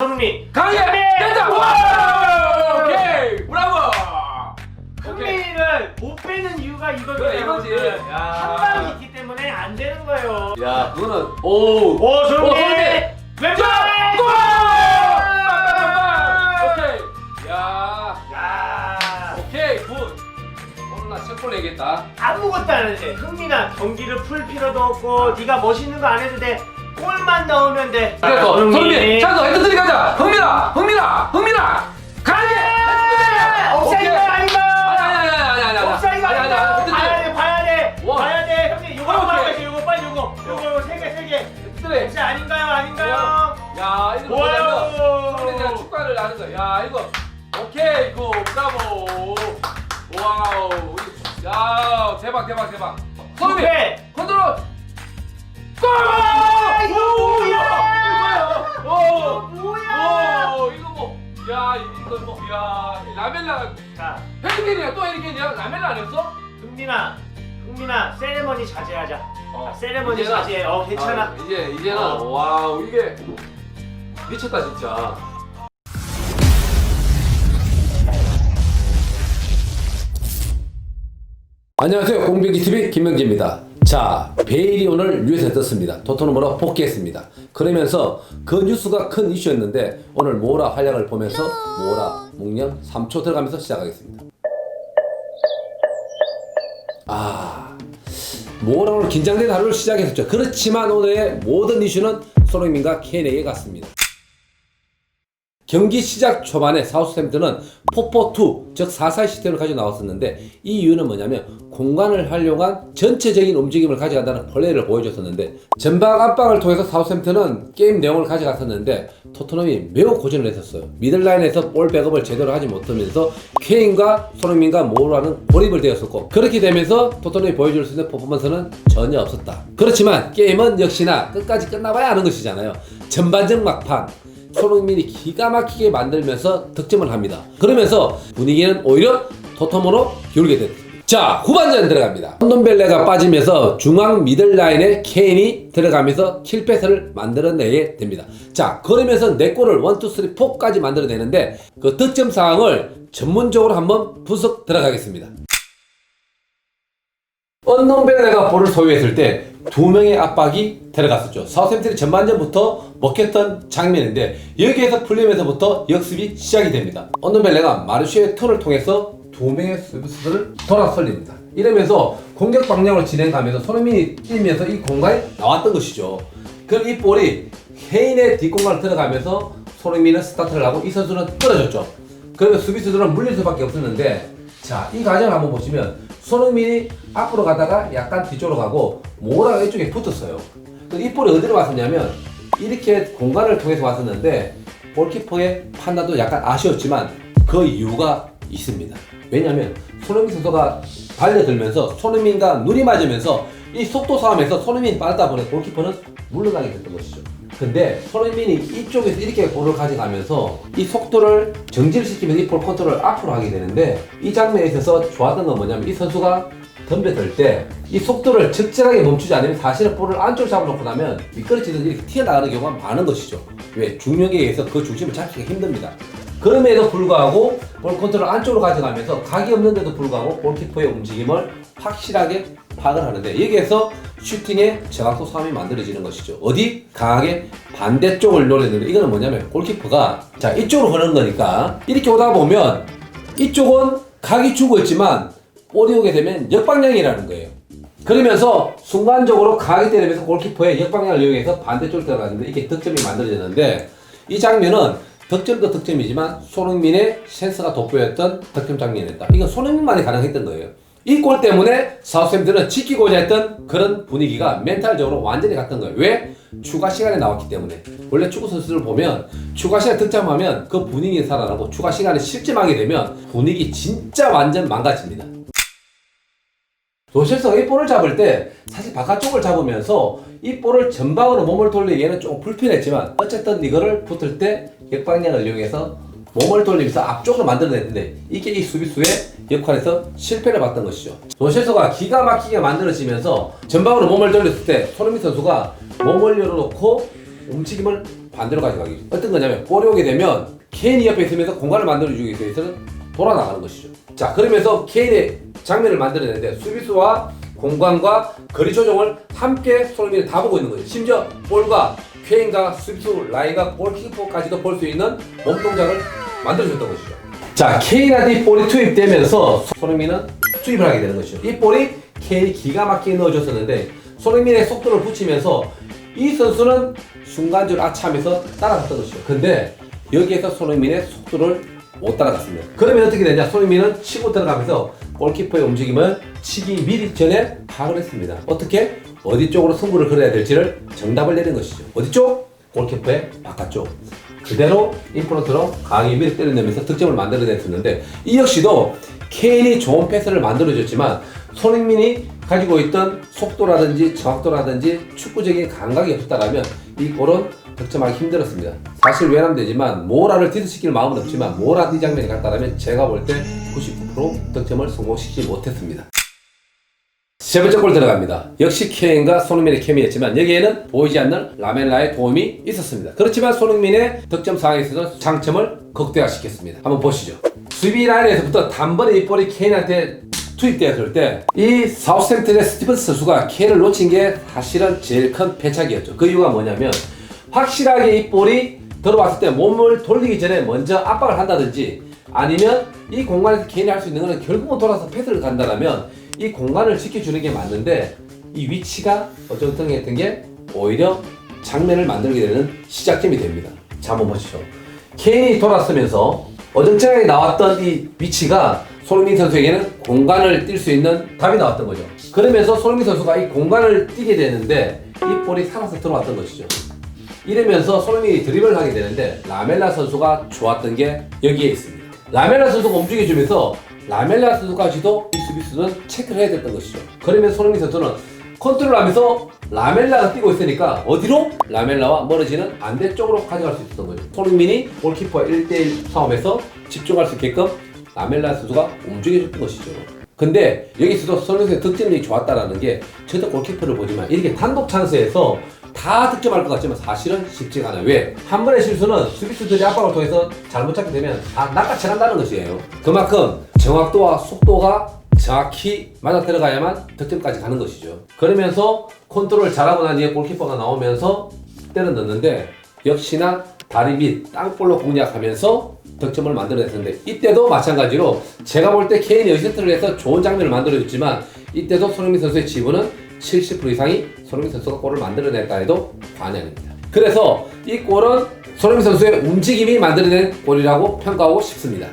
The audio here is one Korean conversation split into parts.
손흥민. 강하게 됐다. 와! 오케이. 브라보. 흥민이를 못 빼는 이유가 이거거든요. 그래, 이거지. 야. 한 방이 있기 때문에 안 되는 거예요. 야, 그거는 오. 손흥민. 왼발. 골! 오케이. 야. 오케이. 굿. 오늘 나 첫 골 내겠다. 아무것도 안 해도 돼. 흥민아, 경기를 풀 필요도 없고 네가 멋있는 거 안 해도 돼. 골만 넣으면 돼. 그래서 손흥민. 자, 너 헤드트릭 가자. 흥민아. 가야 옵사이드가 아닌가? 아니. 옵사이드가 아닌가? 봐야 돼. 와. 봐야 돼. 형님 이거 오케이. 봐야지. 이거 빨리 요거 세 개. 그래. 혹시 아닌가요? 야, 이거 뭐냐면 손흥민이랑 축구를 하는 거야. 야, 이거 오케이, 고 브라보. 와우. 야, 대박. 손흥민 컨트롤. 골! 이거 뭐? 야, 이거 뭐? 야, 라멜라. 자, 헤리케인이야, 또 헤리케인이야? 라멜라 안 했어? 흥민아, 세레머니 자제하자. 세레머니 이제는, 자제해. 괜찮아. 이제는 와우, 이게 미쳤다 진짜. 안녕하세요, 공백이TV 김명재입니다. 자, 베일이 오늘 뉴스에 떴습니다. 토트넘으로 복귀했습니다. 그러면서 그 뉴스가 큰 이슈였는데 오늘 모라 활약을 보면서 모라 묵념 3초 들어가면서 시작하겠습니다. 모라 오늘 긴장된 하루를 시작했었죠. 그렇지만 오늘의 모든 이슈는 손흥민과 케인에게 갔습니다. 경기 시작 초반에 사우스햄튼은 4-4-2, 즉 4-4 시스템을 가지고 나왔었는데 이 이유는 뭐냐면 공간을 활용한 전체적인 움직임을 가져간다는 플레이를 보여줬었는데 전방 압박을 통해서 사우스햄튼은 게임 내용을 가져갔었는데 토트넘이 매우 고전을 했었어요. 미들라인에서 볼 백업을 제대로 하지 못하면서 케인과 손흥민과 모라는 고립을 되었었고 그렇게 되면서 토트넘이 보여줄 수 있는 퍼포먼스는 전혀 없었다. 그렇지만 게임은 역시나 끝까지 끝나봐야 하는 것이잖아요. 전반전 막판 손흥민이 기가 막히게 만들면서 득점을 합니다. 그러면서 분위기는 오히려 토트넘으로 기울게 됐습니다. 자, 후반전 들어갑니다. 론돈벨레가 빠지면서 중앙 미들라인에 케인이 들어가면서 킬패스를 만들어내게 됩니다. 자, 그러면서 4골을 1, 2, 3, 4까지 만들어내는데 그 득점 상황을 전문적으로 한번 분석 들어가겠습니다. 언론벨레가 볼을 소유했을 때 2명의 압박이 들어갔었죠. 사우스햄튼이 전반전부터 먹혔던 장면인데 여기에서 풀리면서부터 역습이 시작이 됩니다. 언론벨레가 마르쉐의 턴을 통해서 2명의 수비수들을 돌아설립니다. 이러면서 공격 방향으로 진행하면서 손흥민이 뛰면서 이 공간에 나왔던 것이죠. 그럼 이 볼이 케인의 뒷공간을 들어가면서 손흥민은 스타트를 하고 이 선수는 떨어졌죠. 그러면 수비수들은 물릴 수밖에 없었는데 자, 이 과정을 한번 보시면 손흥민이 앞으로 가다가 약간 뒤쪽으로 가고 모라가 이쪽에 붙었어요. 이 볼이 어디로 왔었냐면 이렇게 공간을 통해서 왔었는데 골키퍼의 판단도 약간 아쉬웠지만 그 이유가 있습니다. 왜냐면 손흥민 선수가 달려들면서 손흥민과 눈이 맞으면서 이 속도 싸움에서 손흥민이 빠르다 보니 골키퍼는 물러나게 됐던 것이죠. 근데 손흥민이 이쪽에서 이렇게 볼을 가져가면서 이 속도를 정지시키면서 이 볼 컨트롤을 앞으로 하게 되는데 이 장면에 있어서 좋았던 건 뭐냐면 이 선수가 덤벼들 때 이 속도를 적절하게 멈추지 않으면 사실은 볼을 안쪽으로 잡아놓고 나면 미끄러지듯 이렇게 튀어나가는 경우가 많은 것이죠. 왜? 중력에 의해서 그 중심을 잡기가 힘듭니다. 그럼에도 불구하고 볼 컨트롤을 안쪽으로 가져가면서 각이 없는데도 불구하고 골키퍼의 움직임을 확실하게 파악을 하는데 여기에서 슈팅의 정확도 싸움이 만들어지는 것이죠. 어디? 강하게 반대쪽을 노렸는데 이거는 뭐냐면 골키퍼가 자 이쪽으로 흐르는 거니까 이렇게 오다 보면 이쪽은 각이 죽어 있지만 볼이 오게 되면 역방향이라는 거예요. 그러면서 순간적으로 강하게 때리면서 골키퍼의 역방향을 이용해서 반대쪽으로 들어가는데 이게 득점이 만들어졌는데 이 장면은 득점도 득점이지만 손흥민의 센스가 돋보였던 득점 장면이었다. 이건 손흥민만이 가능했던 거예요. 이 골 때문에 사우스햄튼은 지키고자 했던 그런 분위기가 멘탈적으로 완전히 갔던 거예요. 왜? 추가 시간에 나왔기 때문에. 원래 축구 선수들 보면 추가 시간 득점하면 그 분위기 살아나고 추가 시간에 실점하게 되면 분위기 진짜 완전 망가집니다. 조실서가 이 볼을 잡을 때 사실 바깥쪽을 잡으면서 이 볼을 전방으로 몸을 돌리기에는 조금 불편했지만 어쨌든 이거를 붙을 때 역방향을 이용해서 몸을 돌리면서 앞쪽으로 만들어냈는데 이게 이 수비수의 역할에서 실패를 봤던 것이죠. 조실서가 기가 막히게 만들어지면서 전방으로 몸을 돌렸을 때 손흥민 선수가 몸을 열어놓고 움직임을 반대로 가져가기. 어떤 거냐면 볼이 오게 되면 케인이 옆에 있으면서 공간을 만들어주기 위해서는 돌아나가는 것이죠. 자, 그러면서 케인의 장면을 만들어내는데 수비수와 공간과 거리 조정을 함께 손흥민이 다 보고 있는 거죠. 심지어 볼과 케인과 수비수 라인과 골키퍼까지도 볼 수 있는 몸 동작을 만들어줬던 것이죠. 자, 케인한테 이 볼이 투입되면서 손흥민은 투입을 하게 되는 것이죠. 이 볼이 케인이 기가 막히게 넣어줬었는데 손흥민의 속도를 붙이면서 이 선수는 순간적으로 아차하면서 따라갔던 것이죠. 근데 여기에서 손흥민의 속도를 못 따라갔습니다. 그러면 어떻게 되냐? 손흥민은 치고 들어가면서 골키퍼의 움직임을 치기 미리 전에 파악을 했습니다. 어떻게? 어디 쪽으로 승부를 걸어야 될지를 정답을 내린 것이죠. 어디 쪽? 골키퍼의 바깥쪽. 그대로 인프런트로 강하게 미리 때려내면서 득점을 만들어냈었는데 이 역시도 케인이 좋은 패스를 만들어줬지만 손흥민이 가지고 있던 속도라든지 정확도라든지 축구적인 감각이 없었다면 이 골은 득점하기 힘들었습니다. 사실 외람되지만 모라를 디스시킬 마음은 없지만 모라 이 장면이 갔다면 제가 볼 때 99% 득점을 성공시키지 못했습니다. 세 번째 골 들어갑니다. 역시 케인과 손흥민의 케미였지만 여기에는 보이지 않는 라멜라의 도움이 있었습니다. 그렇지만 손흥민의 득점 상황에 있어서 장점을 극대화시켰습니다. 한번 보시죠. 수비 라인에서부터 단번에 이 볼이 케인한테 투입되었을 때 이 사우스햄튼의 스티븐스 선수가 케인을 놓친 게 사실은 제일 큰 패착이었죠. 그 이유가 뭐냐면 확실하게 이 볼이 들어왔을 때 몸을 돌리기 전에 먼저 압박을 한다든지 아니면 이 공간에서 케인이 할 수 있는 것은 결국은 돌아서 패스를 간다면 이 공간을 지켜주는 게 맞는데 이 위치가 어정쩡했던 게 오히려 장면을 만들게 되는 시작점이 됩니다. 자, 한번 보시죠. 케인이 돌았으면서 어정쩡하게 나왔던 이 위치가 손흥민 선수에게는 공간을 뛸 수 있는 답이 나왔던 거죠. 그러면서 손흥민 선수가 이 공간을 뛰게 되는데 이 볼이 살아서 들어왔던 것이죠. 이러면서 손흥민이 드리블을 하게 되는데 라멜라 선수가 좋았던 게 여기에 있습니다. 라멜라 선수가 움직여주면서 라멜라 선수까지도 이 수비수는 체크를 해야 됐던 것이죠. 그러면 손흥민 선수는 컨트롤하면서 라멜라가 뛰고 있으니까 어디로? 라멜라와 멀어지는 반대쪽으로 가져갈 수 있었던 거죠. 손흥민이 골키퍼와 1대1 싸움에서 집중할 수 있게끔 라멜라 선수가 움직여줬던 것이죠. 근데 여기서도 손흥민 선수의 득점력이 좋았다는 게 저도 골키퍼를 보지만 이렇게 단독 찬스에서 다 득점할 것 같지만 사실은 쉽지가 않아요. 왜? 한 번의 실수는 수비수들이 압박을 통해서 잘못 잡게 되면 다 낚아채간다는 것이에요. 그만큼 정확도와 속도가 정확히 맞아 들어가야만 득점까지 가는 것이죠. 그러면서 컨트롤 잘하고 난 뒤에 골키퍼가 나오면서 때려 넣는데 역시나 다리 밑 땅볼로 공략하면서 득점을 만들어냈었는데 이때도 마찬가지로 제가 볼 때 케인이 어시스트를 해서 좋은 장면을 만들어줬지만 이때도 손흥민 선수의 지분은 70% 이상이 손흥민 선수가 골을 만들어냈다 해도 과언이 아닙니다. 그래서 이 골은 손흥민 선수의 움직임이 만들어낸 골이라고 평가하고 싶습니다.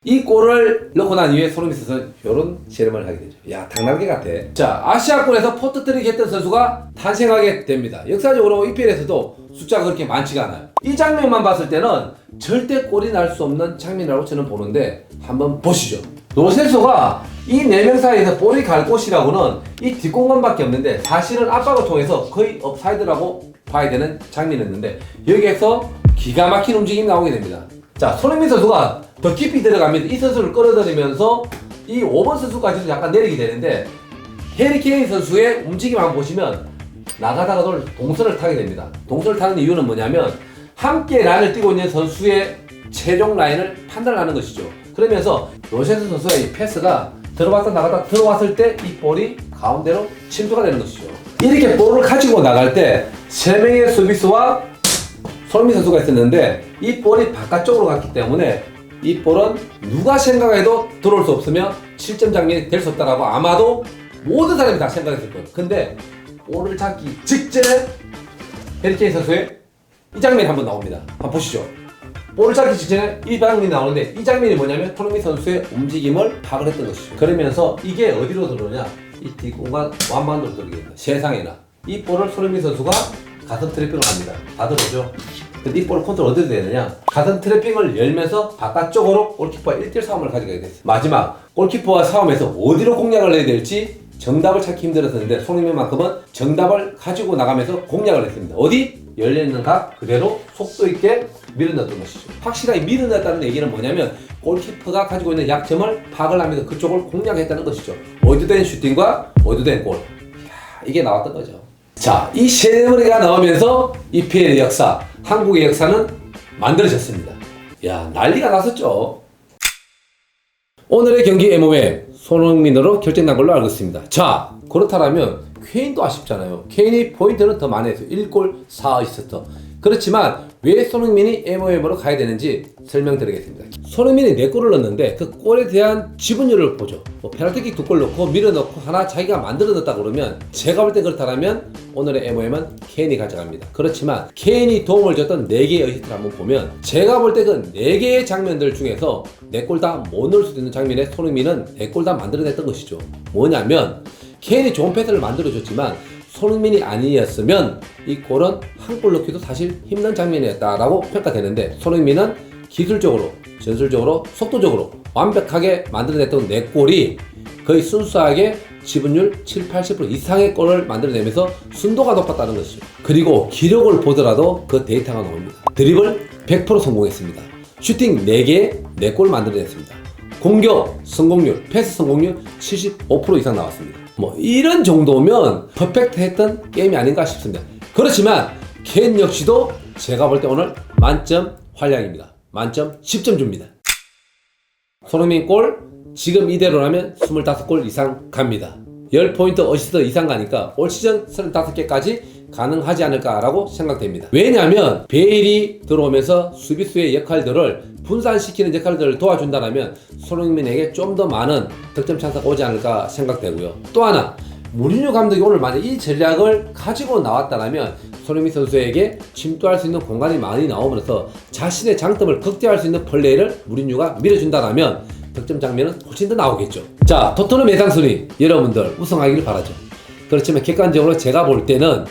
이 골을 넣고 난 이후에 손흥민 선수는 이런 실험을 하게 되죠. 야, 당나귀 같아. 자, 아시아권에서 포트트릭 했던 선수가 탄생하게 됩니다. 역사적으로 EPL에서도 숫자가 그렇게 많지가 않아요. 이 장면만 봤을 때는 절대 골이 날 수 없는 장면이라고 저는 보는데 한번 보시죠. 노셀소가 이 4명 사이에서 볼이 갈 곳이라고는 이 뒷공간밖에 없는데 사실은 압박을 통해서 거의 업사이드라고 봐야 되는 장면이었는데 여기에서 기가 막힌 움직임이 나오게 됩니다. 자, 손흥민 선수가 더 깊이 들어가면서 이 선수를 끌어들이면서 이 5번 선수까지도 약간 내리게 되는데 해리 케인 선수의 움직임 한번 보시면 나가다가 동선을 타게 됩니다. 동선을 타는 이유는 뭐냐면 함께 라인을 뛰고 있는 선수의 최종 라인을 판단하는 것이죠. 그러면서 로세스 선수의 이 패스가 들어왔다 나갔다 들어왔을 때 이 볼이 가운데로 침투가 되는 것이죠. 이렇게 볼을 가지고 나갈 때 3명의 수비수와 손흥민 선수가 있었는데 이 볼이 바깥쪽으로 갔기 때문에 이 볼은 누가 생각해도 들어올 수 없으며 7점 장면이 될 수 없다라고 아마도 모든 사람이 다 생각했을 거예요. 근데 볼을 잡기 직전에 해리 케인 선수의 이 장면이 한번 나옵니다. 한번 보시죠. 볼을 잡기 직전에 이 장면이 나오는데 이 장면이 뭐냐면 손흥민 선수의 움직임을 파악을 했던 것이죠. 그러면서 이게 어디로 들어오냐? 이 뒷공간 완반도로 들어오게 됩니다. 세상에나. 이 볼을 손흥민 선수가 가슴 트래핑을 합니다. 다 들어오죠? 근데 이 볼을 컨트롤 어디서 되느냐? 가슴 트래핑을 열면서 바깥쪽으로 골키퍼와 1대1 싸움을 가져가게 됐어요. 마지막 골키퍼와 싸움에서 어디로 공략을 해야 될지 정답을 찾기 힘들었었는데 손흥민만큼은 정답을 가지고 나가면서 공략을 했습니다. 어디? 열려있는 각 그대로 속도 있게 밀어넣었던 것이죠. 확실하게 밀어넣었다는 얘기는 뭐냐면 골키퍼가 가지고 있는 약점을 파악을 하면서 그쪽을 공략했다는 것이죠. 어디된 슈팅과 어디된 골. 이야, 이게 나왔던 거죠. 자, 이 세레머니가 나오면서 EPL의 역사, 한국의 역사는 만들어졌습니다. 야, 난리가 났었죠. 오늘의 경기 MOM 손흥민으로 결정난 걸로 알고 있습니다. 자, 그렇다면 케인도 아쉽잖아요. 케인이 포인트는 더 많이 했어요. 1골 4어시스트. 그렇지만 왜 손흥민이 MOM으로 가야 되는지 설명드리겠습니다. 손흥민이 4골을 넣었는데 그 골에 대한 지분율을 보죠. 뭐 페널티킥 2골 넣고 밀어넣고 하나 자기가 만들어 넣었다 그러면 제가 볼 때 그렇다면 오늘의 MOM은 케인이 가져갑니다. 그렇지만 케인이 도움을 줬던 4개의 어시스트를 한번 보면 제가 볼 때 그 4개의 장면들 중에서 4골 다 못 넣을 수도 있는 장면에 손흥민은 4골 다 만들어냈던 것이죠. 뭐냐면 케인이 좋은 패스를 만들어줬지만 손흥민이 아니었으면 이 골은 한 골 넣기도 사실 힘든 장면이었다라고 평가되는데 손흥민은 기술적으로, 전술적으로, 속도적으로 완벽하게 만들어냈던 4골이 거의 순수하게 지분율 7-80% 이상의 골을 만들어내면서 순도가 높았다는 것이죠. 그리고 기록을 보더라도 그 데이터가 나옵니다. 드리블 100% 성공했습니다. 슈팅 4개에 4골 만들어냈습니다. 공격 성공률, 패스 성공률 75% 이상 나왔습니다. 뭐 이런 정도면 퍼펙트 했던 게임이 아닌가 싶습니다. 그렇지만 케인 역시도 제가 볼 때 오늘 만점 활약입니다. 만점 10점 줍니다. 손흥민 골 지금 이대로라면 25골 이상 갑니다. 10포인트 어시스트 이상 가니까 올 시즌 35개까지 가능하지 않을까라고 생각됩니다. 왜냐하면 베일이 들어오면서 수비수의 역할들을 분산시키는 역할들을 도와준다면 손흥민에게 좀 더 많은 득점 찬스가 오지 않을까 생각되고요. 또 하나 무리뉴 감독이 오늘 만약 이 전략을 가지고 나왔다면 손흥민 선수에게 침투할 수 있는 공간이 많이 나오면서 자신의 장점을 극대화할 수 있는 플레이를 무리뉴가 밀어준다면 득점 장면은 훨씬 더 나오겠죠. 자, 토트넘 예상순위 여러분들 우승하기를 바라죠. 그렇지만 객관적으로 제가 볼 때는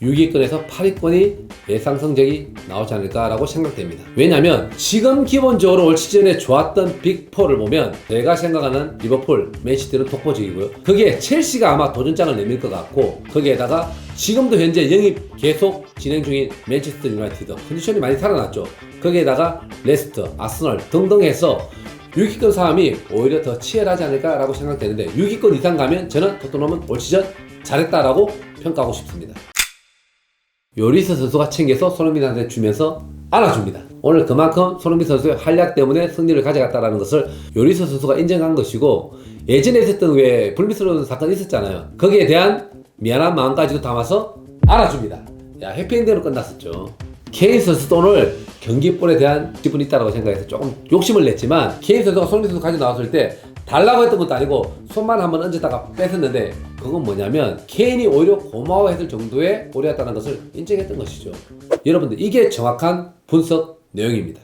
6위권에서 8위권이 예상 성적이 나오지 않을까라고 생각됩니다. 왜냐면 지금 기본적으로 올 시즌에 좋았던 빅4를 보면 제가 생각하는 리버풀, 맨시티는 독보적이고요. 거기에 첼시가 아마 도전장을 내밀 것 같고 거기에다가 지금도 현재 영입 계속 진행 중인 맨체스터 유나이티드 컨디션이 많이 살아났죠. 거기에다가 레스터, 아스널 등등 해서 6위권 싸움이 오히려 더 치열하지 않을까라고 생각되는데 6위권 이상 가면 저는 토트넘은 올 시즌 잘했다라고 평가하고 싶습니다. 요리스 선수가 챙겨서 손흥민한테 주면서 안아줍니다. 오늘 그만큼 손흥민 선수의 활약 때문에 승리를 가져갔다는 것을 요리스 선수가 인정한 것이고 예전에 있었던 왜 불미스러운 사건이 있었잖아요. 거기에 대한 미안한 마음까지도 담아서 안아줍니다. 야, 해피엔딩으로 끝났었죠. 케인 선수도 오늘 경기볼에 대한 기분이 있다고 생각해서 조금 욕심을 냈지만 케인 선수가 손흥민 선수 가지고 나왔을 때 달라고 했던 것도 아니고 손만 한번 얹었다가 뺐었는데 그건 뭐냐면 케인이 오히려 고마워했을 정도의 골이었다는 것을 인정했던 것이죠. 여러분들 이게 정확한 분석 내용입니다.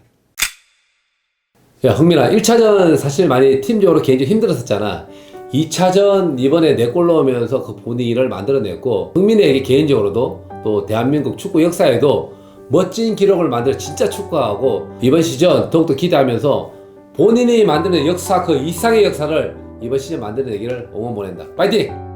야, 흥민아 1차전 사실 많이 팀적으로 개인적으로 힘들었었잖아. 2차전 이번에 4골 넣으면서 그 분위기를 만들어냈고 흥민에게 개인적으로도 또 대한민국 축구 역사에도 멋진 기록을 만들 진짜 축구하고 이번 시즌 더욱더 기대하면서 본인이 만드는 역사 그 이상의 역사를 이번 시즌 만들어내기를 응원 보낸다. 파이팅!